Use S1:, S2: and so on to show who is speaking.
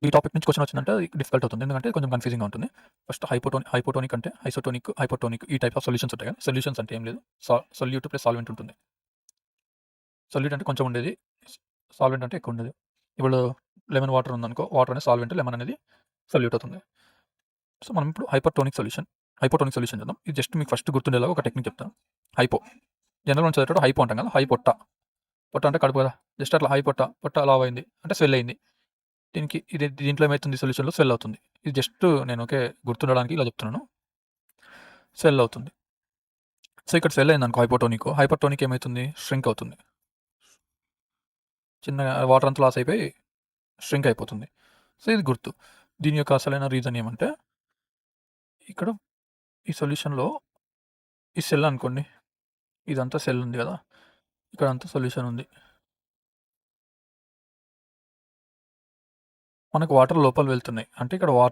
S1: ఈ టాపిక్ నుంచి క్వెషన్ వచ్చిందంటే డిఫికల్ట్ అవుతుంది. ఎందుకంటే కొంచెం కన్‌ఫ్యూజింగ్‌గా ఉంటుంది. ఫస్ట్ హైపోటోనిక్ అంటే హైపోటోనిక్ ఈ టైప్ ఆఫ్ సొల్యూషన్స్ ఉంటాయి కదా! సొల్యూషన్స్ అంటే ఏం లేదు. సొల్యూట్ ప్లస్ సాల్వెంట్ ఉంటుంది. సొల్యూట్ అంటే కొంచెం ఉండేది. సాల్వెంట్ అంటే ఎక్కువ ఉండేది. ఇప్పుడు లెమన్ వాటర్ ఉందనుకో, వాటర్ అనేది సాల్వెంట్, లెమన్ అనేది సొల్యూట్ అవుతుంది. సో, మనం ఇప్పుడు హైపోటోనిక్ సొల్యూషన్ చేద్దాం. ఇది జస్ట్ మీకు ఫస్ట్ గుర్తుండేలాగా ఒక టెక్నిక్ చెప్తాను. హైపో జనరల్‌గా మనం చదివేటప్పుడు హైపో అంటాం కదా! హైపొట్ట. పొట్ట అంటే కడుపు కదా! జస్ట్ అట్లా పొట్ట లావు అయింది అంటే స్వెల్ అయింది. దీంట్లో ఏమైతుంది సొల్యూషన్‌లో స్వెల్ అవుతుంది. ఇది జస్ట్ నేను గుర్తుండడానికి ఇలా చెప్తున్నాను. స్వెల్ అవుతుంది. సో, ఇక్కడ స్వెల్ అయిందనుకో హైపర్టోనిక్ ఏమైతుంది? ష్రింక్ అవుతుంది. చిన్నగా వాటర్ అంతా లాస్ అయిపోయి ష్రింక్ అయిపోతుంది. సో, ఇది గుర్తు. దీని యొక్క అసలైన రీజన్ ఏమంటే, ఇక్కడ ఈ సొల్యూషన్‌లో ఈ సెల్ అనుకోండి. ఇదంతా సెల్ ఉంది కదా! ఇక్కడంతా సొల్యూషన్ ఉంది. మనకు వాటర్ లోపల వెళ్తున్నాయి. అంటే ఇక్కడ వాటర్